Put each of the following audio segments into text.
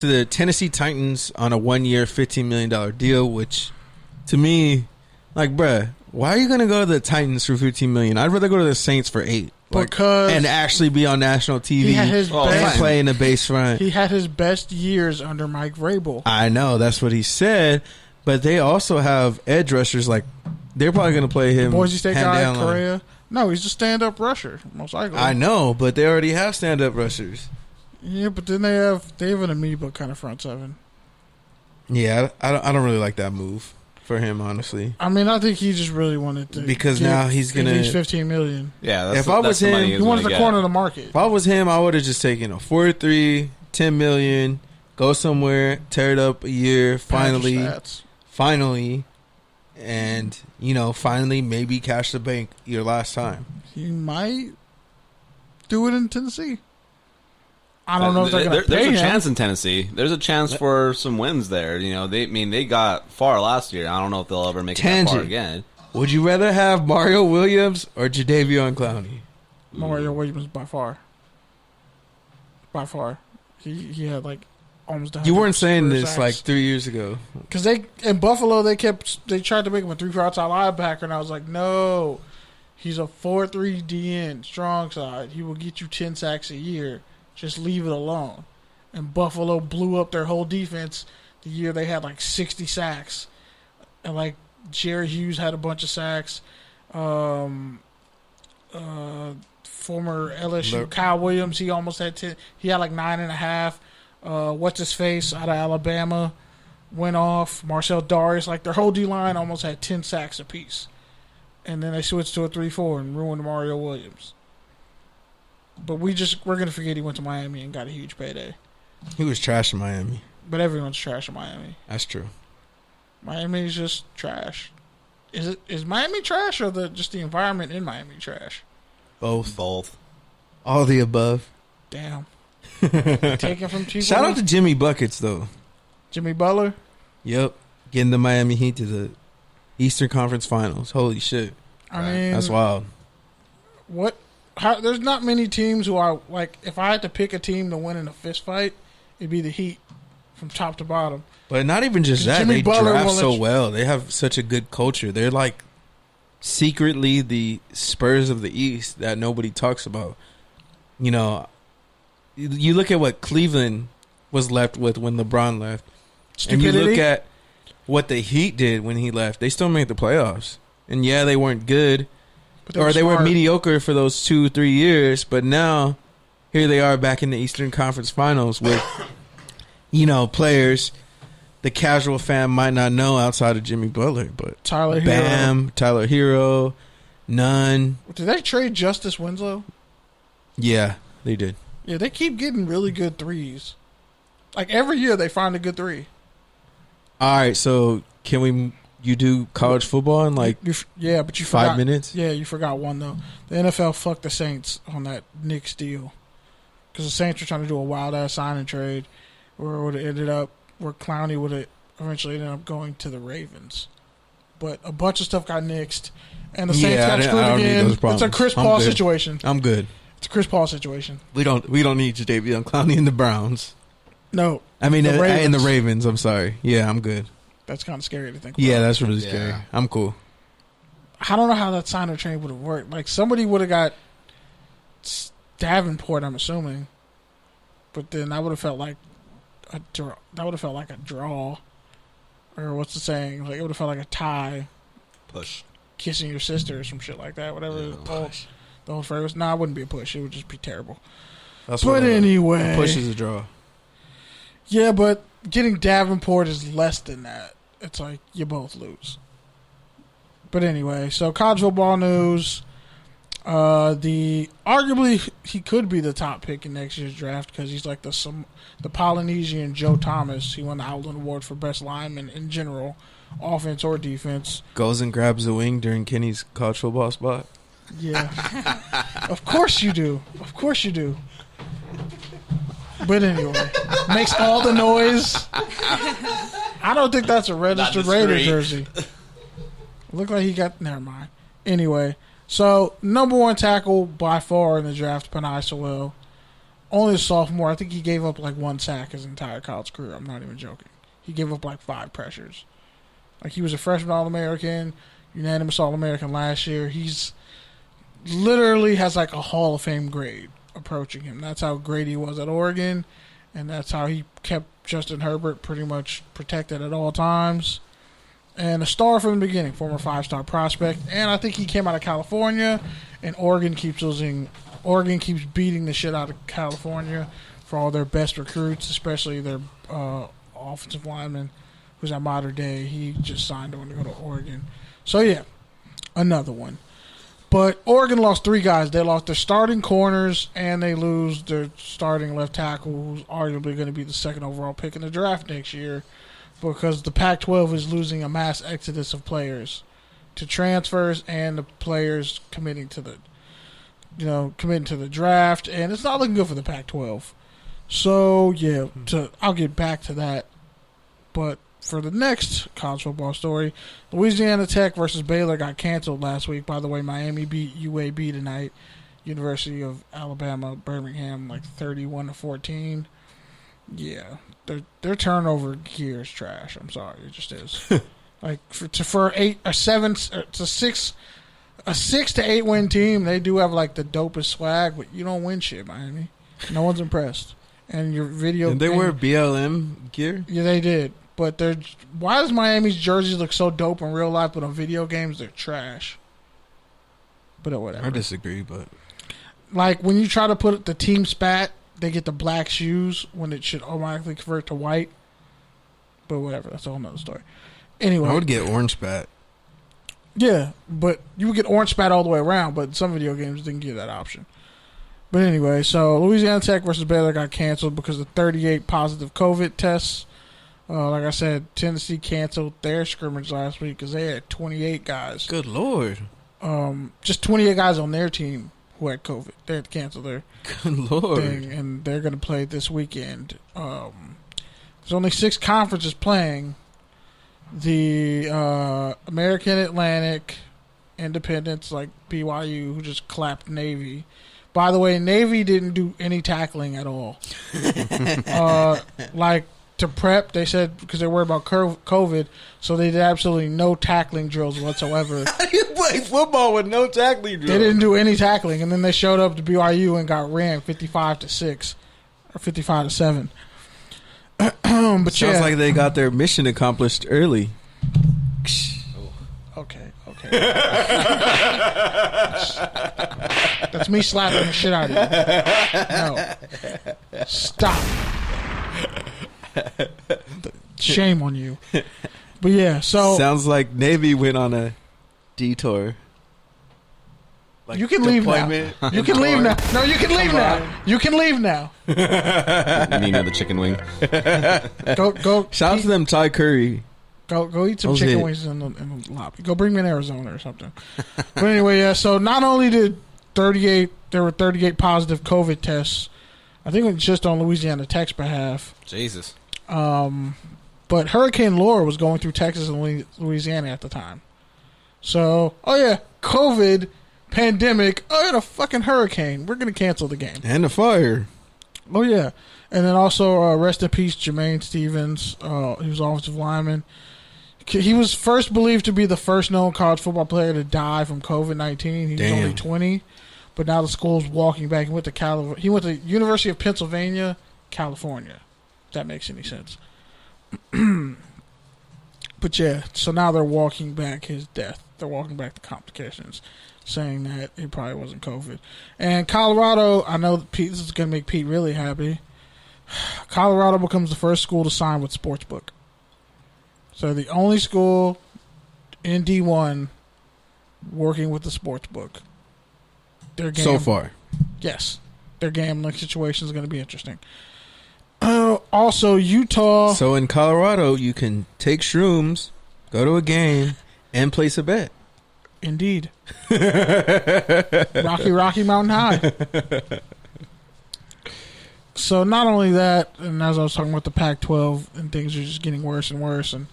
to the Tennessee Titans on a 1-year, $15 million deal, which to me, like, bruh, why are you going to go to the Titans for $15 million? I'd rather go to the Saints for $8 million. Because and actually be on national TV and play in the base front. He had his best years under Mike Vrabel. I know, that's what he said. But they also have edge rushers. Like, they're probably going to play him. Boise State guy, Correa. No, he's a stand-up rusher, most likely. I know, but they already have stand-up rushers. Yeah, but then they have an amoeba kind of front seven. Yeah, I don't really like that move for him, honestly. I mean, I think he just really wanted to, because now he's gonna reach $15 million. Yeah, if I was him, he wanted to corner the market. If I was him, I would have just taken a 4-3, $10 million, go somewhere, tear it up a year, finally, and finally maybe cash the bank your last time. He might do it in Tennessee. I don't know if they're going to pay him. There's a chance in Tennessee. There's a chance for some wins there. They got far last year. I don't know if they'll ever make it that far again. Would you rather have Mario Williams or Jadeveon Clowney? Mario Williams by far. By far. He had like almost 100. You weren't saying this sacks. like 3 years ago. Because in Buffalo they tried to make him a 3-4 outside linebacker, and I was like, no, he's a 4-3 DN, strong side. He will get you 10 sacks a year. Just leave it alone. And Buffalo blew up their whole defense the year they had like 60 sacks. And like Jerry Hughes had a bunch of sacks. Former LSU Kyle Williams, he almost had 10. He had like 9.5. What's his face out of Alabama went off. Marcel Darius, like their whole D line almost had 10 sacks apiece. And then they switched to a 3-4 and ruined Mario Williams. But we're going to forget he went to Miami and got a huge payday. He was trash in Miami. But everyone's trash in Miami. That's true. Miami is just trash. Is Miami trash or just the environment in Miami trash? Both. All the above. Damn. Taken from people. Shout out to Jimmy Buckets, though. Jimmy Butler? Yep. Getting the Miami Heat to the Eastern Conference Finals. Holy shit. I mean, that's wild. There's not many teams who are like, if I had to pick a team to win in a fist fight, it'd be the Heat from top to bottom. But not even just that. They draft so well. They have such a good culture. They're like secretly the Spurs of the East that nobody talks about. You look at what Cleveland was left with when LeBron left. Stupidity. And you look at what the Heat did when he left. They still made the playoffs. And yeah, they weren't good. They were mediocre for those 2-3 years, but now here they are back in the Eastern Conference Finals with, players the casual fan might not know outside of Jimmy Butler, but Tyler Hero, Nunn. Did they trade Justice Winslow? Yeah, they did. Yeah, they keep getting really good threes. Like every year they find a good three. All right, so you do college football in like but you 5 minutes? Yeah, you forgot one, though. The NFL fucked the Saints on that Knicks deal. Because the Saints were trying to do a wild-ass sign-and trade where Clowney would have eventually ended up going to the Ravens. But a bunch of stuff got nixed, and the Saints got screwed again. It's a Chris Paul situation. I'm good. It's a Chris Paul situation. We don't need Jadeveon Clowney in the Browns. No. I mean, in the Ravens, I'm sorry. Yeah, I'm good. That's kind of scary to think about. Yeah, that's really scary. I'm cool. I don't know how that sign-and trade would have worked. Like, somebody would have got Davenport, I'm assuming. But then that would have felt like a draw. Or what's the saying? Like, it would have felt like a tie. Push. Kissing your sister or some shit like that. Whatever the whole phrase was. Nah, it wouldn't be a push. It would just be terrible. But anyway. A push is a draw. Yeah, but getting Davenport is less than that. It's like you both lose. But anyway, so college football news. Arguably he could be the top pick in next year's draft because he's like the Polynesian Joe Thomas. He won the Outland Award for best lineman in general, offense or defense. Goes and grabs the wing during Kenny's college football spot. Yeah, of course you do. Of course you do. But anyway, makes all the noise. I don't think that's a registered Raider jersey. Looked like he got... Never mind. Anyway, so number one tackle by far in the draft, Penei Sewell. only a sophomore. I think he gave up like 1 sack his entire college career. I'm not even joking. He gave up like 5 pressures. Like, he was a freshman All-American, unanimous All-American last year. He's literally has like a Hall of Fame grade approaching him. That's how great he was at Oregon, and that's how he kept Justin Herbert pretty much protected at all times. And a star from the beginning, former 5-star prospect. And I think he came out of California, and Oregon keeps losing. Oregon keeps beating the shit out of California for all their best recruits, especially their offensive lineman, who's at Modern Day. He just signed on to go to Oregon. So, yeah, another one. But Oregon lost 3 guys. They lost their starting corners, and they lose their starting left tackle, who's arguably going to be the 2nd overall pick in the draft next year, because the Pac-12 is losing a mass exodus of players to transfers and the players committing to the draft, and it's not looking good for the Pac-12. So, yeah, I'll get back to that. But for the next college football story, Louisiana Tech versus Baylor got canceled last week. By the way, Miami beat UAB tonight. University of Alabama, Birmingham, like 31-14. Yeah, their turnover gear is trash. I'm sorry, it just is. Like for a 6 to 8 win team, they do have like the dopest swag, but you don't win shit, Miami. No one's impressed. And your video, did they wear BLM gear? Yeah, they did. But why does Miami's jerseys look so dope in real life, but on video games they're trash? But whatever. I disagree, but like when you try to put the team spat, they get the black shoes when it should automatically convert to white. But whatever, that's a whole nother story. Anyway, I would get orange spat. Yeah, but you would get orange spat all the way around, but some video games didn't give that option. But anyway, so Louisiana Tech versus Baylor got canceled because of 38 positive COVID tests. Like I said, Tennessee canceled their scrimmage last week because they had 28 guys. Good Lord. Just 28 guys on their team who had COVID. They had to cancel their thing, and they're going to play this weekend. There's only 6 conferences playing. The American Atlantic Independents, like BYU, who just clapped Navy. By the way, Navy didn't do any tackling at all. Like, to prep, they said, because they were about COVID, so they did absolutely no tackling drills whatsoever. How do you play football with no tackling drills? They didn't do any tackling, and then they showed up to BYU and got ran 55-6 or 55-7. But sounds like they got their mission accomplished early. Okay. That's me slapping the shit out of you. No. Stop. Shame on you. But yeah, so sounds like Navy went on a detour. Like you can leave now. You can leave now. No, you can leave now. You can leave now. Nina the chicken wing. Go. Shout out to them Thai curry. Go eat some chicken wings in the lobby. Go bring me in Arizona or something. But anyway, yeah. So not only did there were 38 positive COVID tests. I think it was just on Louisiana Tech's behalf. Jesus. But Hurricane Laura was going through Texas and Louisiana at the time. So, COVID, pandemic, and a fucking hurricane. We're going to cancel the game. And a fire. Oh, yeah. And then also, rest in peace, Jermaine Stevens. He was offensive lineman. He was first believed to be the first known college football player to die from COVID-19. He was only 20. But now the school's walking back. He went to University of Pennsylvania, California. If that makes any sense. But yeah, so now they're walking back his death. They're walking back the complications, saying that it probably wasn't COVID. And Colorado, I know Pete, this is going to make Pete really happy. Colorado becomes the first school to sign with Sportsbook. So the only school in D1 working with the Sportsbook. So far. Yes. Their gambling situation is going to be interesting. Also, Utah. So in Colorado, you can take shrooms, go to a game, and place a bet. Indeed. Rocky Mountain High. So not only that, and as I was talking about the Pac-12, and things are just getting worse and worse, and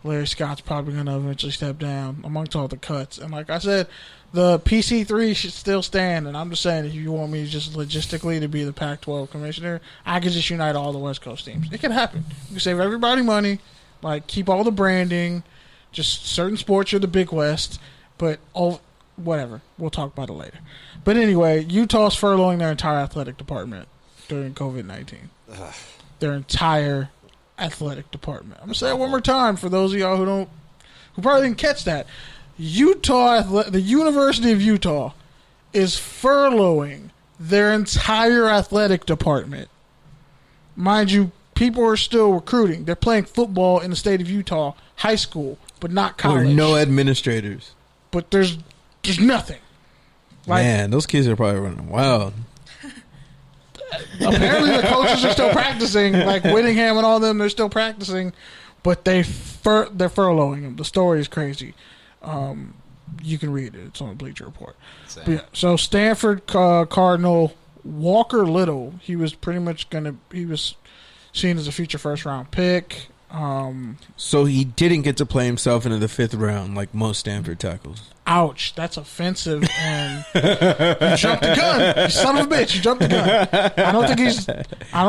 Larry Scott's probably going to eventually step down amongst all the cuts. And like I said, the PC3 should still stand. And I'm just saying, if you want me just logistically to be the Pac-12 commissioner, I could just unite all the West Coast teams. It can happen. You can save everybody money, like keep all the branding, just certain sports are the Big West, but whatever. We'll talk about it later. But anyway, Utah's furloughing their entire athletic department during COVID-19. Their entire athletic department. I'm gonna say it one more time for those of y'all who probably didn't catch that. The University of Utah is furloughing their entire athletic department. Mind you, people are still recruiting. They're playing football in the state of Utah, high school, but not college. Or no administrators. But there's nothing. Man, those kids are probably running wild. Apparently the coaches are still practicing, like Whittingham and all them. They're still practicing, but they're furloughing them. The story is crazy. You can read it. It's on the Bleacher Report. Yeah, so Stanford Cardinal Walker Little, he was seen as a future first-round pick. So he didn't get to play himself into the 5th round like most Stanford tackles. Ouch, that's offensive, and you jumped the gun. You son of a bitch, you jumped the gun. I don't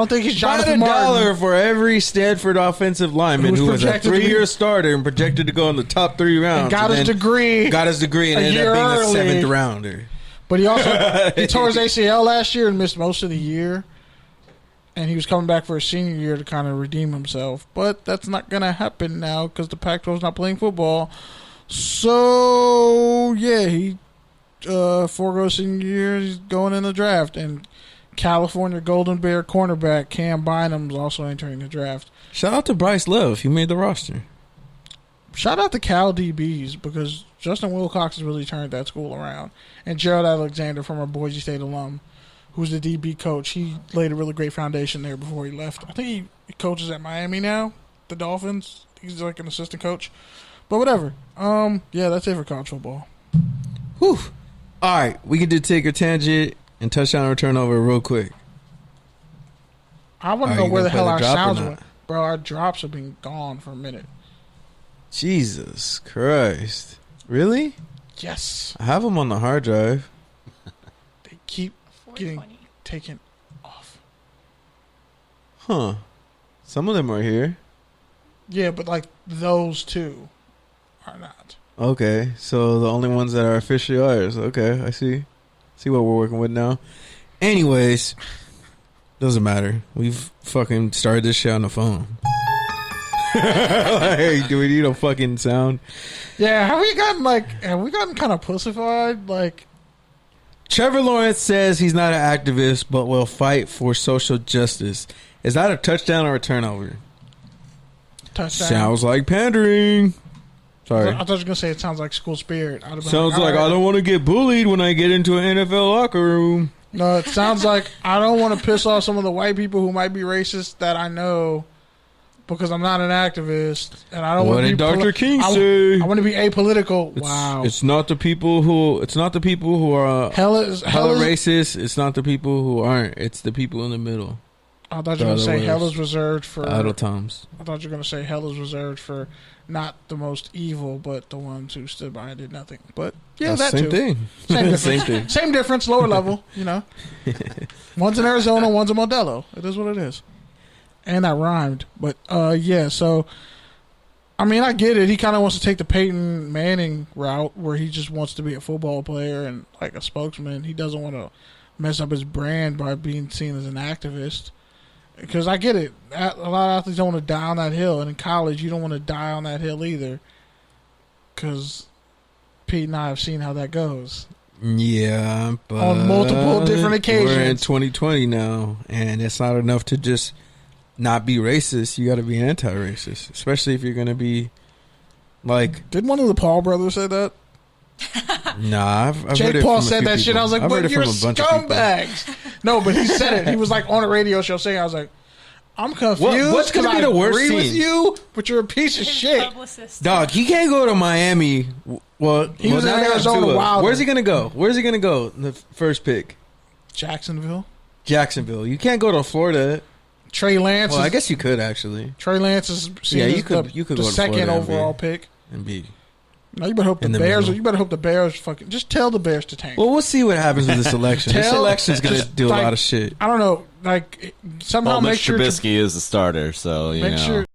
think he's Jonathan Martin. $1 for every Stanford offensive lineman who was a 3-year starter and projected to go in the top 3 rounds. And got his degree and ended up being a 7th rounder. But he also he tore his ACL last year and missed most of the year. And he was coming back for his senior year to kind of redeem himself. But that's not going to happen now because the Pac-12 is not playing football. So, yeah, he foregoes senior year. He's going in the draft. And California Golden Bear cornerback Cam Bynum is also entering the draft. Shout out to Bryce Love. He made the roster. Shout out to Cal DBs because Justin Wilcox has really turned that school around. And Gerald Alexander from our Boise State alum, who's the DB coach, he laid a really great foundation there before he left. I think he coaches at Miami now, the Dolphins. He's like an assistant coach. But whatever. Yeah, that's it for college football. Whew. All right, we can do take or tangent and touchdown or turnover real quick. I want to know where the hell our sounds went. Bro, our drops have been gone for a minute. Jesus Christ. Really? Yes. I have them on the hard drive. They keep getting taken off. Huh. Some of them are here. Yeah, but like those two are not. Okay, so the only ones that are officially ours. Okay, I see. See what we're working with now. Anyways, doesn't matter. We've fucking started this shit on the phone. Hey, do we need a fucking sound? Yeah, have we gotten kind of pussified? Like, Trevor Lawrence says he's not an activist, but will fight for social justice. Is that a touchdown or a turnover? Touchdown. Sounds like pandering. Sorry. I thought you were going to say it sounds like school spirit. Sounds like I don't want to get bullied when I get into an NFL locker room. No, it sounds like I don't want to piss off some of the white people who might be racist that I know because I'm not an activist. And I don't want to be Dr. King say? I want to be apolitical. Wow. It's not the people who are hella racist. It's not the people who aren't. It's the people in the middle. I thought you were going to say hell is reserved for idle times. I thought you were going to say hell is reserved for not the most evil, but the ones who stood by and did nothing. But yeah, that same too. Thing. Same difference. Same thing. Same difference, lower level. You know, one's in Arizona, one's in Modelo. It is what it is. And that rhymed, but yeah. So, I mean, I get it. He kind of wants to take the Peyton Manning route, where he just wants to be a football player and like a spokesman. He doesn't want to mess up his brand by being seen as an activist. Because I get it. A lot of athletes don't want to die on that hill. And in college, you don't want to die on that hill either. Because Pete and I have seen how that goes. Yeah. But on multiple different occasions. We're in 2020 now. And it's not enough to just not be racist. You got to be anti-racist. Especially if you're going to be like... Didn't one of the Paul brothers say that? Nah, I've Jake heard it Paul from said that shit. I was like, "But you're scumbags." No, but he said it. He was like on a radio show saying, "I was like, I'm confused. What's gonna be the worst scene with you? But you're a piece of shit, dog. He can't go to Miami. Well, he was in Arizona. Wild. Where's he gonna go? Where's he gonna go? The first pick, Jacksonville. You can't go to Florida. Trey Lance. Well, I guess you could actually. Trey Lance is you could the go second overall pick. And be. No, you better hope the Bears. You better hope the Bears fucking just tell the Bears to tank. Well, we'll see what happens with this election. This election's gonna do a lot of shit. I don't know. Like somehow make sure Trubisky is the starter, so you know.